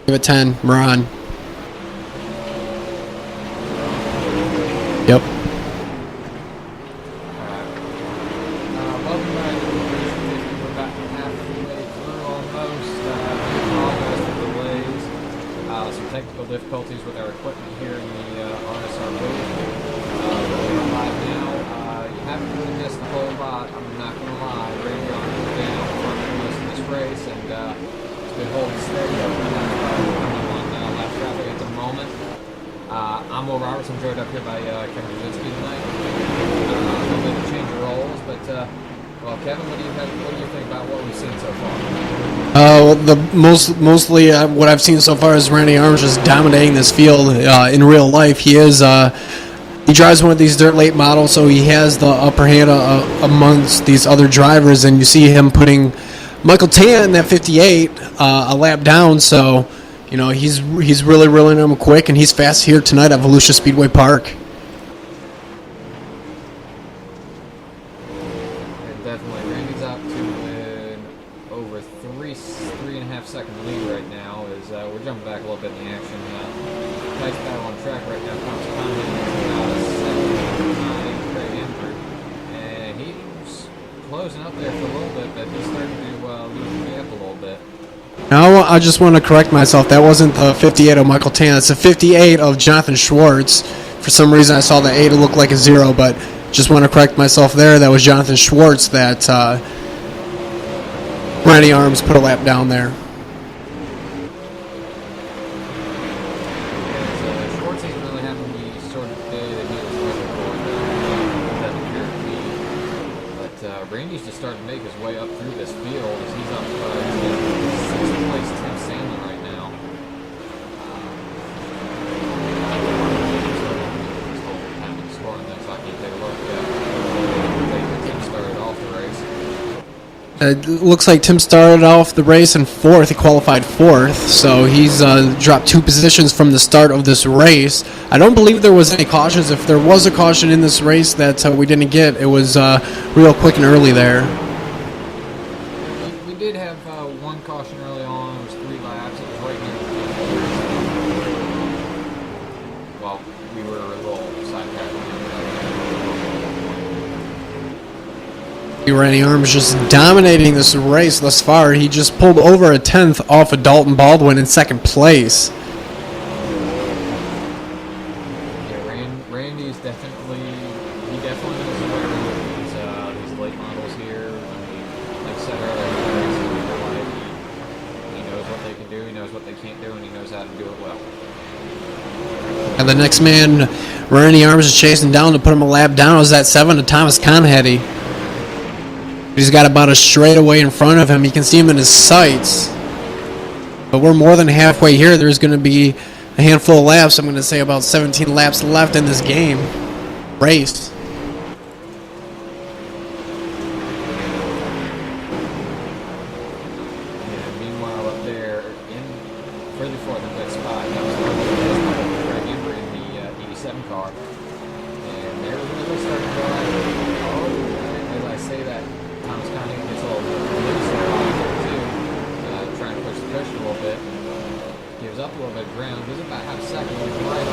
Give it 10. We're on. Yep. Welcome back to the race. We're about halfway through almost. Apologize for the delays. Some technical difficulties with our equipment here in the RSR booth. We're live now. You haven't really missed a whole lot. I'm not going to lie. Randy on is down front for most of this race, and it's been holding steady up on lap traffic at the moment. I'm Will Roberts. I'm joined up here by Kevin Volusia tonight. A little bit of change of roles, but well, Kevin, what do you think about what we've seen so far? Mostly what I've seen so far is Randy Arms just dominating this field in real life. He drives one of these dirt late models, so he has the upper hand amongst these other drivers, and you see him putting Michael Tan, that 58, a lap down. So, you know, he's really him quick, and he's fast here tonight at Volusia Speedway Park. And definitely, Randy's up to an over 3.5 second lead right now. As we're jumping back a little bit in the action. Nice battle on track right now. Comes and he's closing up there for a little bit, but he's starting to lose the gap a little bit. Now, I just want to correct myself. That wasn't the 58 of Michael Tan. It's the 58 of Jonathan Schwartz. For some reason, I saw the 8 look like a 0, but just want to correct myself there. That was Jonathan Schwartz that Randy Arms put a lap down there. Schwartz isn't really having the sort of day that he was looking for. Doesn't appear to be. But Randy's just starting to make his way up through this field as he's up sixth place Tim Sandlin right now. Scoring this, I can take a look. Tim started off the race. It looks like Tim started off the race in 4th. He qualified 4th, so he's dropped 2 positions from the start of this race. I don't believe there was any cautions. If there was a caution in this race that we didn't get, it was real quick and early there. We did have one caution early on. It was 3 laps. It was right near the well, we were a little sidetracked. Randy Arms just dominating this race thus far. He just pulled over a 10th off of Dalton Baldwin in 2nd place. Yeah, Randy's definitely knows where these late models here. Like I said earlier, he knows what they can do, he knows what they can't do, and he knows how to do it well. And the next man Randy Arms is chasing down to put him a lap down was that 7 to Thomas Conheady. He's got about a straightaway in front of him. You can see him in his sights. But we're more than halfway here. There's going to be a handful of laps. I'm going to say about 17 laps left in this game. Race. And meanwhile, up there, further forward in that spot, that was Greg Ember in the 87 car. And they're really starting to go out. As I say that, Thomas Conning gets a little loose there too, trying to push the cushion a little bit. Gives up a little bit of ground. Gives about half a second. Right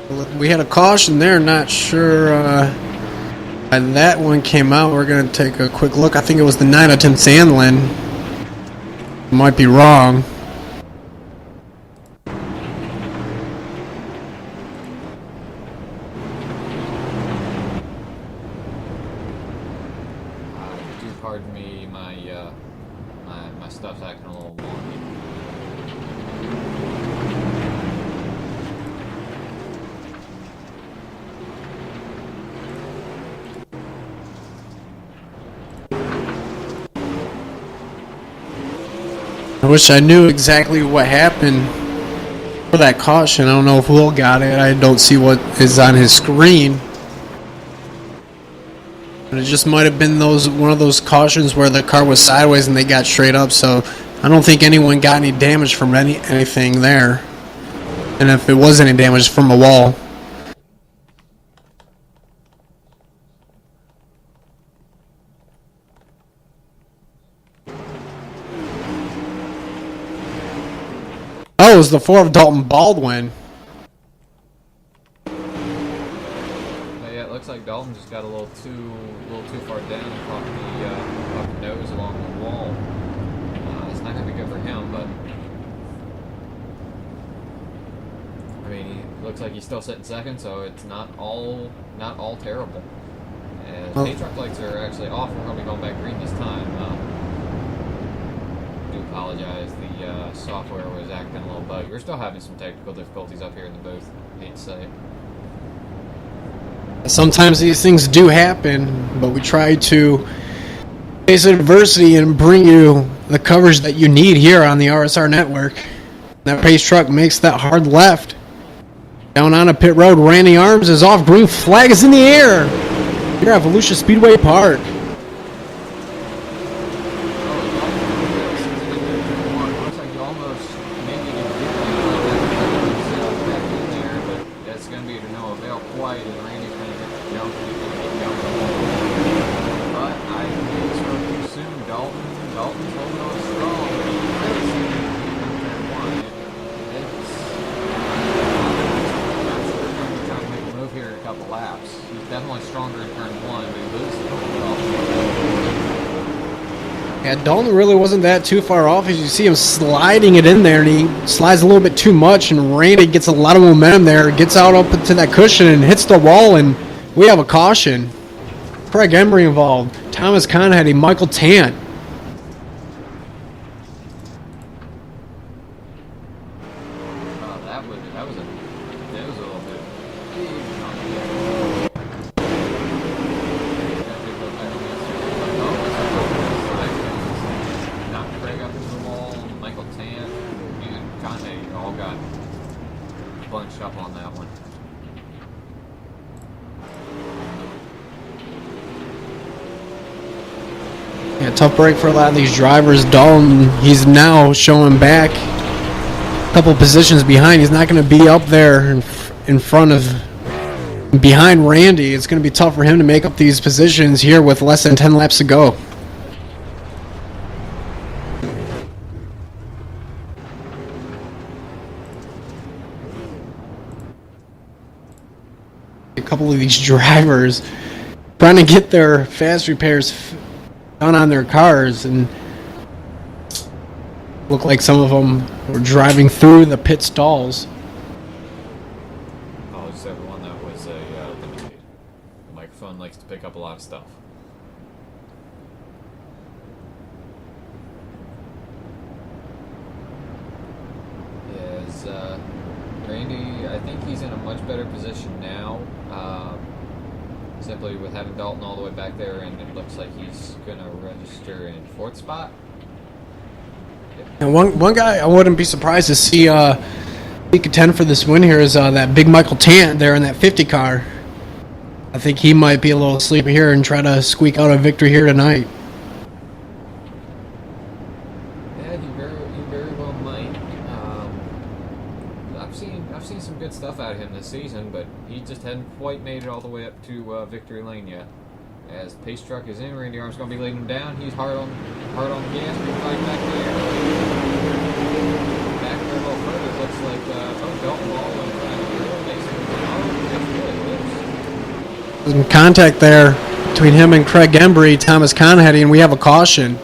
on. We had a caution there. Not sure when that one came out. We're going to take a quick look. I think it was the 9 of Tim Sandlin. Might be wrong. Pardon me, my stuff's acting a little wonky. I wish I knew exactly what happened for that caution. I don't know if Will got it. I don't see what is on his screen. But it just might have been one of those cautions where the car was sideways and they got straight up. So I don't think anyone got any damage from anything there. And if it was any damage, from a wall. Oh, it was the 4 of Dalton Baldwin. But yeah, it looks like Dalton just got a little too far down and caught the nose along the wall. It's not going to be good for him, but I mean, he looks like he's still sitting second, so it's not all terrible. And paint truck lights are actually off. We're going to be going back green this time. I do apologize. The software was acting a little buggy. We're still having some technical difficulties up here in the booth. I hate to say it. Sometimes these things do happen, but we try to face adversity and bring you the coverage that you need here on the RSR network. That pace truck makes that hard left. Down on a pit road, Randy Arms is off. Green flag is in the air. Here at Volusia Speedway Park. Yeah, Dalton really wasn't that too far off. As you see him sliding it in there, and he slides a little bit too much, and Randy gets a lot of momentum there, gets out up into that cushion and hits the wall, and we have a caution. Craig Embry involved, Thomas Conheady, Michael Tant. Up on that one. Yeah, tough break for a lot of these drivers. Dalton, he's now showing back a couple positions behind. He's not going to be up there in front of, behind Randy. It's going to be tough for him to make up these positions here with less than 10 laps to go. A couple of these drivers trying to get their fast repairs done on their cars, and look like some of them were driving through the pit stalls. Apologies to everyone, that was a limited. The microphone likes to pick up a lot of stuff. Yes, Randy, I think he's in a much better position now. Simply with having Dalton all the way back there, and it looks like he's going to register in 4th spot. Yep. And one guy I wouldn't be surprised to see contend for this win here is that big Michael Tant there in that 50 car. I think he might be a little sleepy here and try to squeak out a victory here tonight. Yeah, he very well might. I've seen some good stuff out of him this season, but he just hadn't quite made it all the way up to victory lane yet. As pace truck is in, Randy Arm's going to be leading him down. He's hard on the gas. We're fighting back there. Back there a little further. It looks like Dalton Baldwin trying to Some contact there between him and Craig Embry, Thomas Conheady, and we have a caution.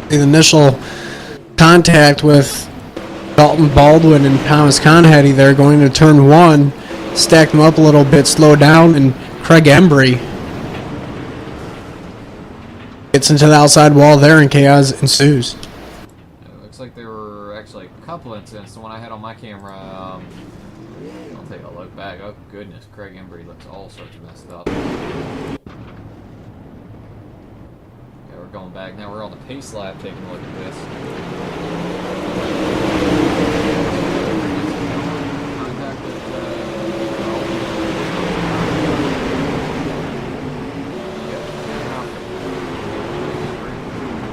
The initial contact with Dalton Baldwin and Thomas Conheady, they're going to turn 1, stack them up a little bit, slow down, and Craig Embry gets into the outside wall there, and chaos ensues. It looks like there were actually a couple incidents. The one I had on my camera, I'll take a look back. Oh goodness, Craig Embry looks all sorts of messed up. Yeah, we're going back now. We're on the pace lap, taking a look at this.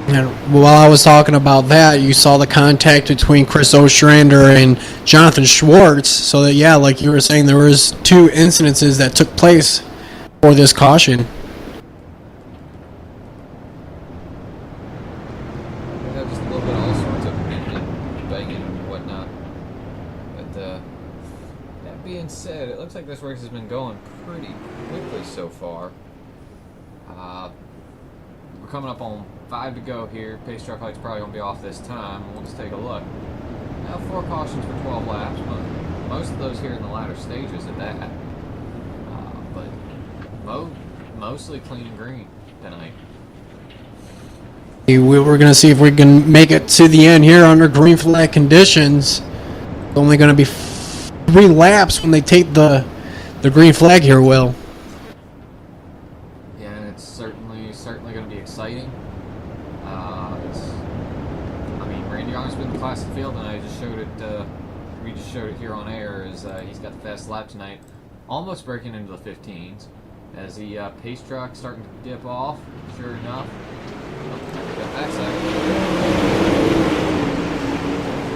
And while I was talking about that, you saw the contact between Chris Ostrander and Jonathan Schwartz. So that, yeah, like you were saying, there was 2 incidences that took place for this caution. far. We're coming up on 5 to go here. Pace truck light's probably going to be off this time. We'll just take a look. Now 4 cautions for 12 laps, but most of those here in the latter stages at that. But mostly clean and green tonight. We're going to see if we can make it to the end here under green flag conditions. It's only going to be 3 laps when they take the green flag here, Will. Yeah, and it's certainly going to be exciting. Randy Arm's been in the classic field, and I just showed it. We just showed it here on air. He's got the fast lap tonight, almost breaking into the 15s. As the pace truck starting to dip off, sure enough. Got backside.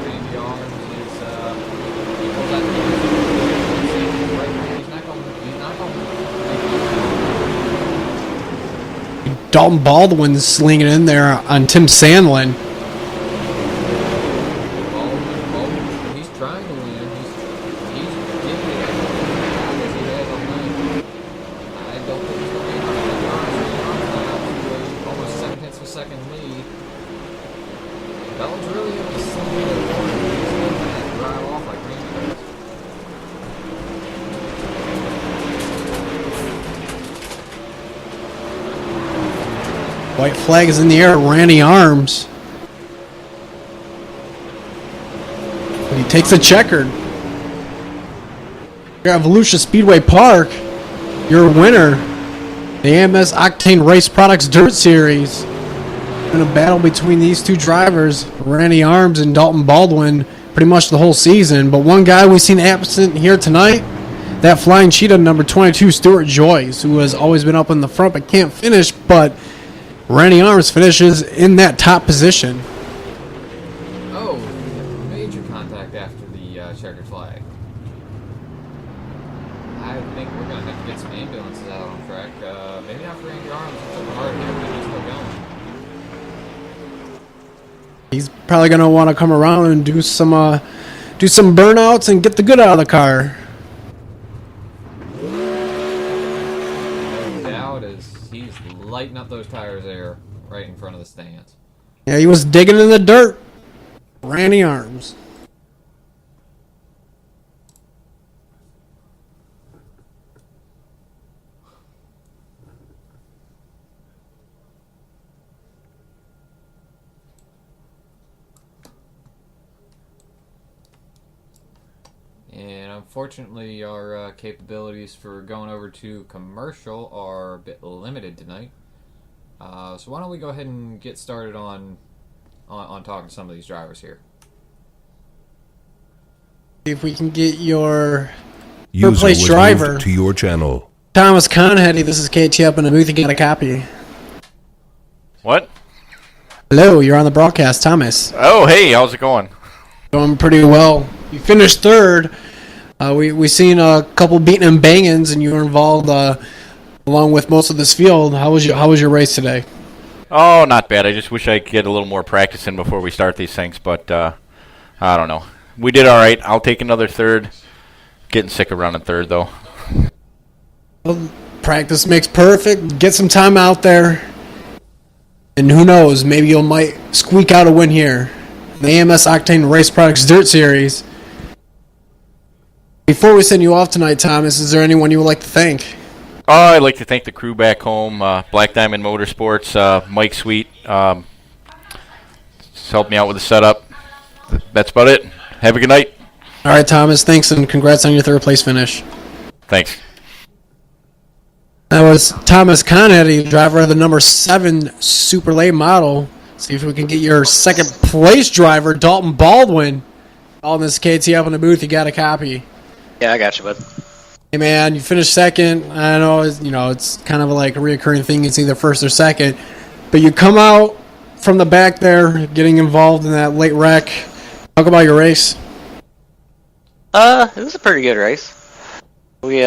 Randy Arms is he pulls out the Dalton Baldwin's slinging in there on Tim Sandlin. Baldwin, he's trying to win. He's giving it as he has all night. I don't think he's going to be almost 7 tenths of a second lead. Baldwin's really able to sling it forward. He's going to drive off like Randy does. White flag is in the air. Randy Arms. He takes a checkered. Here at Volusia Speedway Park, your winner, the AMS Octane Race Products Dirt Series. In a battle between these two drivers, Randy Arms and Dalton Baldwin, pretty much the whole season. But one guy we've seen absent here tonight, that flying cheetah, number 22, Stuart Joyce, who has always been up in the front but can't finish. But Randy Arms finishes in that top position. Oh, major contact after the checkered flag. I think we're going to have to get some ambulances out on track. Maybe not for Randy Arms. It's a hard hit, but he's still going. He's probably going to want to come around and do some burnouts and get the good out of the car. No doubt is he's lighting up those tires there right in front of the stands. Yeah, he was digging in the dirt. Randy Arms. And unfortunately, our capabilities for going over to commercial are a bit limited tonight. So why don't we go ahead and get started on talking to some of these drivers here. If we can get your User place was driver moved to your channel. Thomas Conheady. This is KT up in the booth. You got a copy. What? Hello, you're on the broadcast, Thomas. Oh, hey, how's it going? Going pretty well. You finished third. We seen a couple beating and bangings, and you were involved along with most of this field. How was your race today? Oh, not bad. I just wish I could get a little more practice in before we start these things, but I don't know. We did all right. I'll take another third. Getting sick of running third, though. Well, practice makes perfect. Get some time out there, and who knows, maybe you might squeak out a win here. The AMS Octane Race Products Dirt Series. Before we send you off tonight, Thomas, is there anyone you would like to thank? I'd like to thank the crew back home, Black Diamond Motorsports, Mike Sweet. Just helped me out with the setup. That's about it. Have a good night. All right, Thomas, thanks, and congrats on your third place finish. Thanks. That was Thomas Conheady, driver of the number 7 Super Late model. See if we can get your second place driver, Dalton Baldwin. All in this KT up in the booth. You got a copy. Yeah, I got you, bud. Hey, man, you finished second. I know, it's kind of like a reoccurring thing. It's either first or second. But you come out from the back there, getting involved in that late wreck. Talk about your race. It was a pretty good race. We,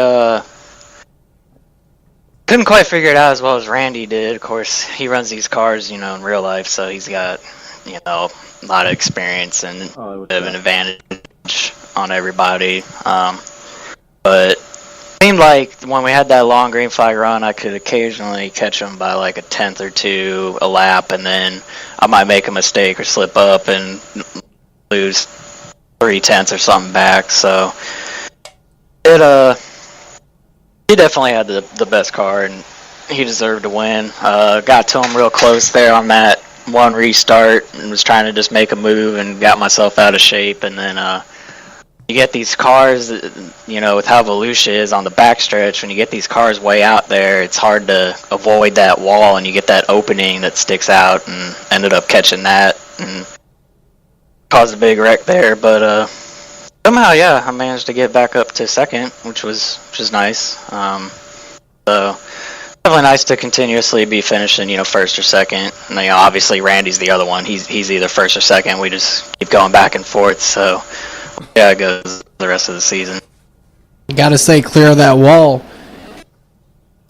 couldn't quite figure it out as well as Randy did. Of course, he runs these cars, in real life, so he's got, a lot of experience and a bit of an advantage on everybody. But Seemed like when we had that long green flag run, I could occasionally catch him by like a tenth or two a lap, and then I might make a mistake or slip up and lose 3/10 or something back. So he definitely had the best car, and he deserved to win. Got to him real close there on that one restart, and was trying to just make a move and got myself out of shape, and then you get these cars, with how Volusia is on the backstretch, when you get these cars way out there, it's hard to avoid that wall, and you get that opening that sticks out, and ended up catching that and caused a big wreck there. But somehow, yeah, I managed to get back up to second, which was nice. So definitely nice to continuously be finishing, first or second. And, obviously Randy's the other one. He's either first or second. We just keep going back and forth. So yeah, it goes the rest of the season. You got to stay clear of that wall.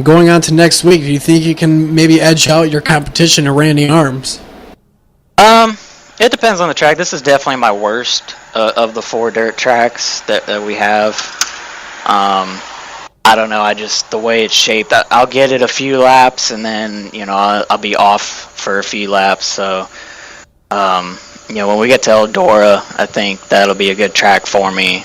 Going on to next week, do you think you can maybe edge out your competition to Randy Arms? It depends on the track. This is definitely my worst of the 4 dirt tracks that we have. I don't know. The way it's shaped, I'll get it a few laps, and then I'll be off for a few laps. So when we get to Eldora, I think that'll be a good track for me.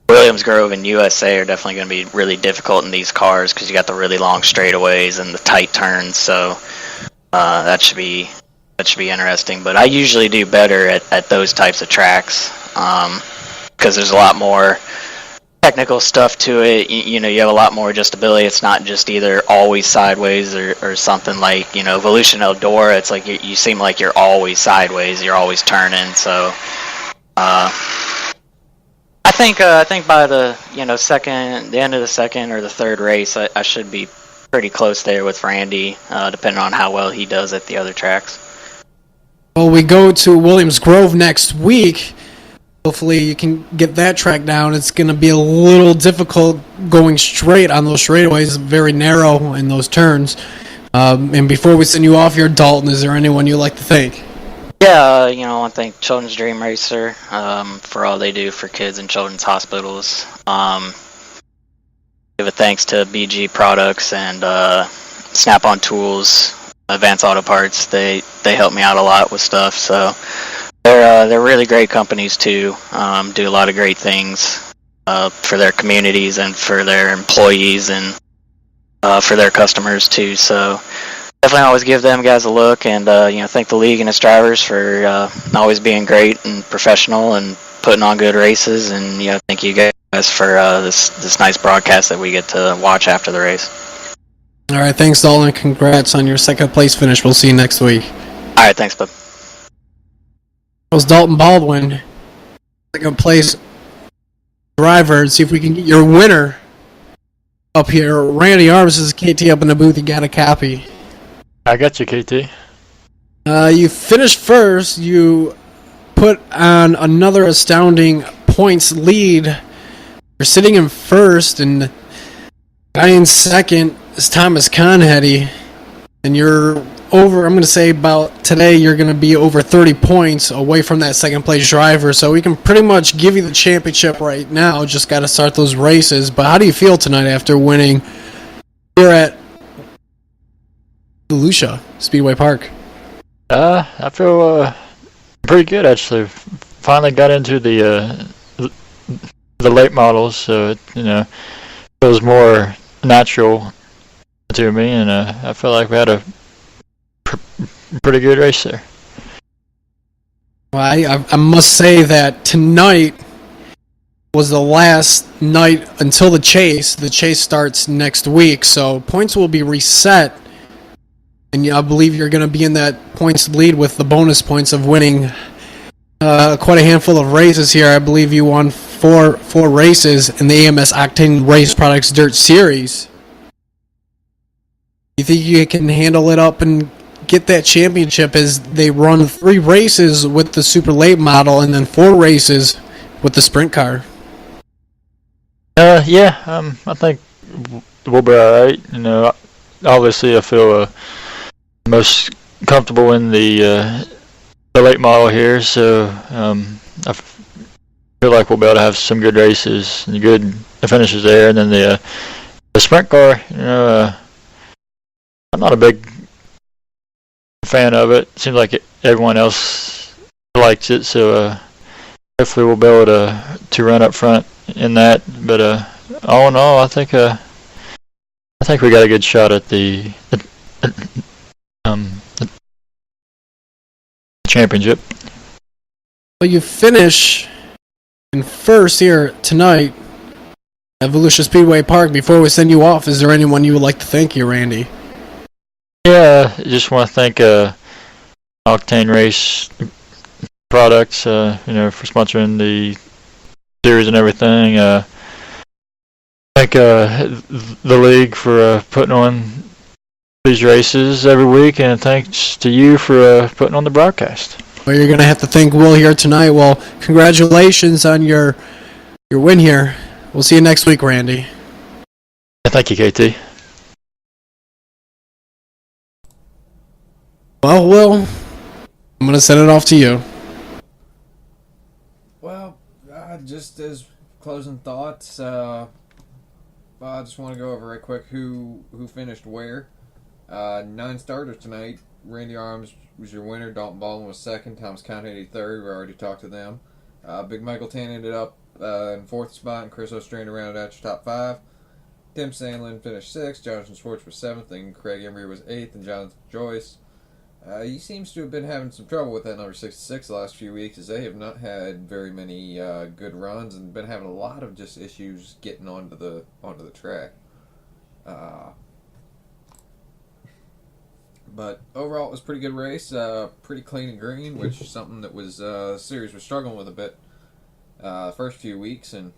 Williams Grove and USA are definitely going to be really difficult in these cars because you got the really long straightaways and the tight turns. So that should be interesting. But I usually do better at those types of tracks because there's a lot more technical stuff to it. You have a lot more adjustability. It's not just either always sideways or something like Volusia and Eldora. It's like you seem like you're always sideways. You're always turning. So I think by the the end of the second or the third race, I should be pretty close there with Randy, depending on how well he does at the other tracks. Well, we go to Williams Grove next week. Hopefully you can get that track down. It's going to be a little difficult going straight on those straightaways, very narrow in those turns. And before we send you off here, Dalton, is there anyone you'd like to thank? Yeah, I want to thank Children's Dream Racer for all they do for kids in children's hospitals. Give a thanks to BG Products and Snap-on Tools, Advanced Auto Parts. They help me out a lot with stuff. So they're really great companies too. Do a lot of great things for their communities and for their employees and for their customers too. So definitely always give them guys a look, and thank the league and its drivers for always being great and professional and putting on good races, and thank you guys for this nice broadcast that we get to watch after the race. All right, thanks, Dalton. Congrats on your second place finish. We'll see you next week. All right, thanks, bud. That was Dalton Baldwin, second place driver, and see if we can get your winner up here. Randy Arms is KT up in the booth. You got a copy. I got you, KT. You finished first. You put on another astounding points lead. You're sitting in first, and guy in second is Thomas Conheady. And you're over, I'm going to say about today, you're going to be over 30 points away from that second place driver. So we can pretty much give you the championship right now. Just got to start those races. But how do you feel tonight after winning here at Volusia Speedway Park? I feel pretty good, actually. Finally got into the late models, so it feels more natural to me, and I feel like we had a pretty good race there. Well, I must say that tonight was the last night until the chase. The chase starts next week, so points will be reset. And I believe you're going to be in that points lead with the bonus points of winning quite a handful of races here. I believe you won four races in the AMS Octane Race Products Dirt Series. You think you can handle it up and get that championship as they run 3 races with the super late model and then 4 races with the sprint car? Yeah, I think we'll be alright. Obviously I feel most comfortable in the late model here, so feel like we'll be able to have some good races and good finishes there. And then the sprint car, I'm not a big fan of it. Seems like everyone else likes it, so hopefully we'll be able to run up front in that. But all in all, I think we got a good shot at the championship. Well, you finish in first here tonight at Volusia Speedway Park. Before we send you off, is there anyone you would like to thank here, Randy? Yeah, I just want to thank Octane Race Products, for sponsoring the series and everything. Thank the league for putting on these races every week, and thanks to you for putting on the broadcast. Well, you're going to have to thank Will here tonight. Well, congratulations on your win here. We'll see you next week, Randy. Yeah, thank you, KT. Well, Will, I'm going to send it off to you. Well, just as closing thoughts, I just want to go over right quick who finished where. 9 starters tonight. Randy Arms was your winner. Dalton Baldwin was second. Thomas County third. We already talked to them. Big Michael Tan ended up in 4th spot, and Chris O'Strand rounded out your top 5. Tim Sandlin finished 6th. Jonathan Schwartz was 7th, and Craig Embry was 8th, and Jonathan Joyce. He seems to have been having some trouble with that number 66 the last few weeks, as they have not had very many good runs and been having a lot of just issues getting onto the track. But overall, it was a pretty good race, pretty clean and green, which is something that was the series was struggling with a bit first few weeks, and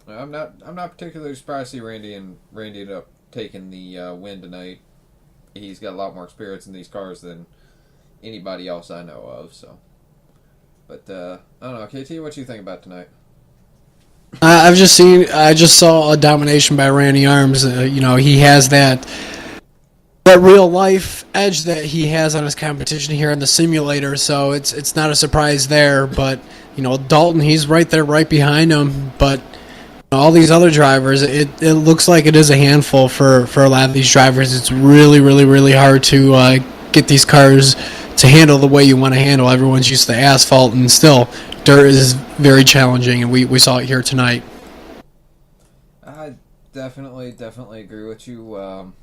I'm not particularly surprised to see Randy ended up taking the win tonight. He's got a lot more experience in these cars than anybody else I know of. So, but I don't know, KT, what you think about tonight? I just saw a domination by Randy Arms. He has that real life edge that he has on his competition here in the simulator. So it's not a surprise there. But Dalton, he's right there, right behind him. But all these other drivers, it looks like it is a handful for a lot of these drivers. It's really, really, really hard to get these cars to handle the way you want to handle. Everyone's used to asphalt, and still, dirt is very challenging, and we saw it here tonight. I definitely agree with you.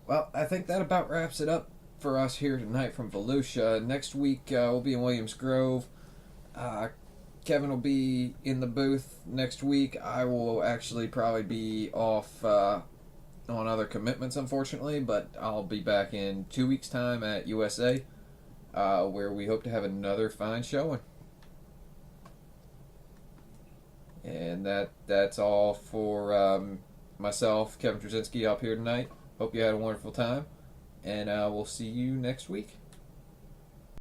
Well, I think that about wraps it up for us here tonight from Volusia. Next week, we'll be in Williams Grove. Kevin will be in the booth next week. I will actually probably be off on other commitments, unfortunately, but I'll be back in 2 weeks' time at USA, where we hope to have another fine showing. And that's all for myself, Kevin Trzynski, up here tonight. Hope you had a wonderful time, and we'll see you next week.